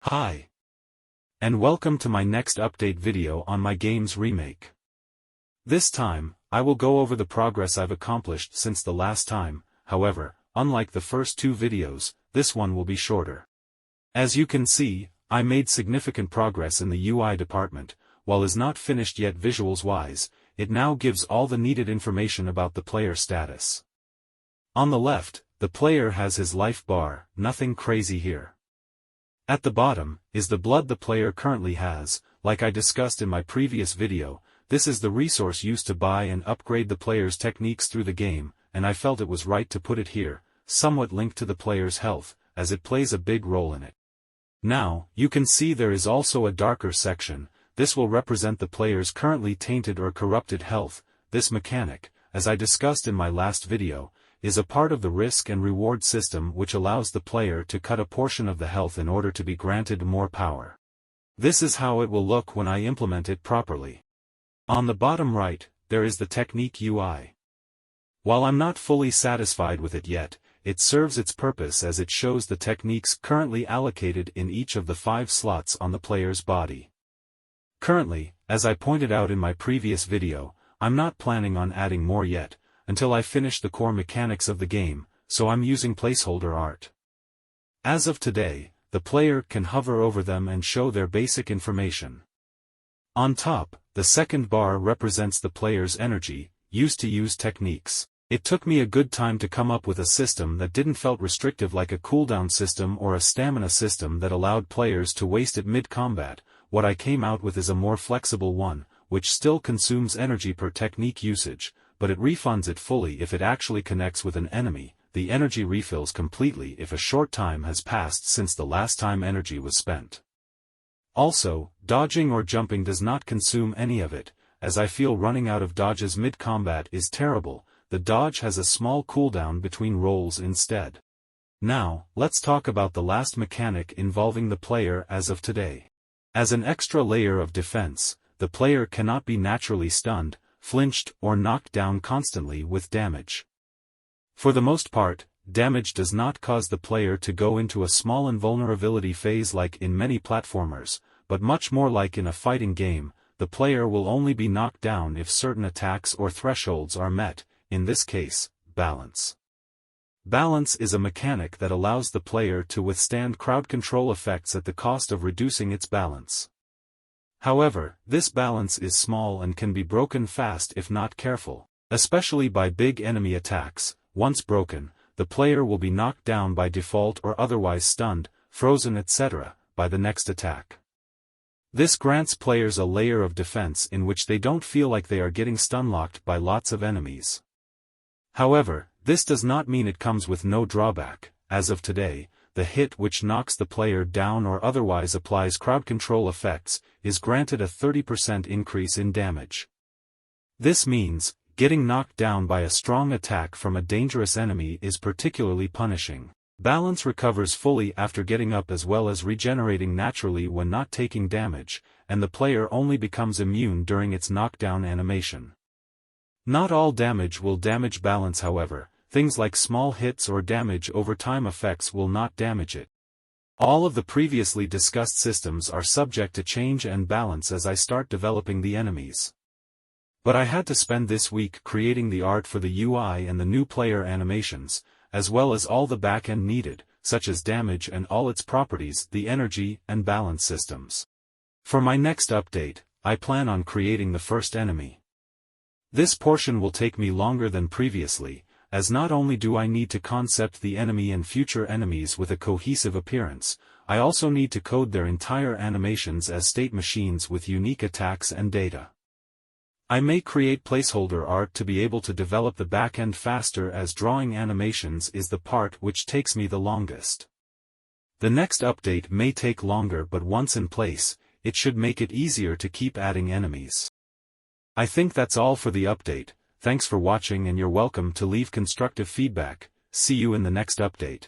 Hi, and welcome to my next update video on my game's remake. This time, I will go over the progress I've accomplished since the last time. However, unlike the first two videos, this one will be shorter. As you can see, I made significant progress in the UI department. While is not finished yet visuals-wise, it now gives all the needed information about the player status. On the left, the player has his life bar, nothing crazy here. At the bottom, is the blood the player currently has. Like I discussed in my previous video, this is the resource used to buy and upgrade the player's techniques through the game, and I felt it was right to put it here, somewhat linked to the player's health, as it plays a big role in it. Now, you can see there is also a darker section. This will represent the player's currently tainted or corrupted health. This mechanic, as I discussed in my last video, is a part of the risk and reward system which allows the player to cut a portion of the health in order to be granted more power. This is how it will look when I implement it properly. On the bottom right, there is the technique UI. While I'm not fully satisfied with it yet, it serves its purpose as it shows the techniques currently allocated in each of the 5 slots on the player's body. Currently, as I pointed out in my previous video, I'm not planning on adding more yet, until I finish the core mechanics of the game, so I'm using placeholder art. As of today, the player can hover over them and show their basic information. On top, the second bar represents the player's energy, used to use techniques. It took me a good time to come up with a system that didn't felt restrictive like a cooldown system or a stamina system that allowed players to waste it mid-combat. What I came out with is a more flexible one, which still consumes energy per technique usage, but it refunds it fully if it actually connects with an enemy. The energy refills completely if a short time has passed since the last time energy was spent. Also, dodging or jumping does not consume any of it, as I feel running out of dodges mid-combat is terrible. The dodge has a small cooldown between rolls instead. Now, let's talk about the last mechanic involving the player as of today. As an extra layer of defense, the player cannot be naturally stunned, flinched, or knocked down constantly with damage. For the most part, damage does not cause the player to go into a small invulnerability phase like in many platformers, but much more like in a fighting game. The player will only be knocked down if certain attacks or thresholds are met, in this case, balance. Balance is a mechanic that allows the player to withstand crowd control effects at the cost of reducing its balance. However, this balance is small and can be broken fast if not careful, especially by big enemy attacks. Once broken, the player will be knocked down by default or otherwise stunned, frozen etc., by the next attack. This grants players a layer of defense in which they don't feel like they are getting stun-locked by lots of enemies. However, this does not mean it comes with no drawback. As of today, the hit which knocks the player down or otherwise applies crowd control effects, is granted a 30% increase in damage. This means, getting knocked down by a strong attack from a dangerous enemy is particularly punishing. Balance recovers fully after getting up as well as regenerating naturally when not taking damage, and the player only becomes immune during its knockdown animation. Not all damage will damage balance, however. Things like small hits or damage over time effects will not damage it. All of the previously discussed systems are subject to change and balance as I start developing the enemies. But I had to spend this week creating the art for the UI and the new player animations, as well as all the backend needed, such as damage and all its properties, the energy and balance systems. For my next update, I plan on creating the first enemy. This portion will take me longer than previously, as not only do I need to concept the enemy and future enemies with a cohesive appearance, I also need to code their entire animations as state machines with unique attacks and data. I may create placeholder art to be able to develop the backend faster, as drawing animations is the part which takes me the longest. The next update may take longer, but once in place, it should make it easier to keep adding enemies. I think that's all for the update. Thanks for watching and you're welcome to leave constructive feedback. See you in the next update.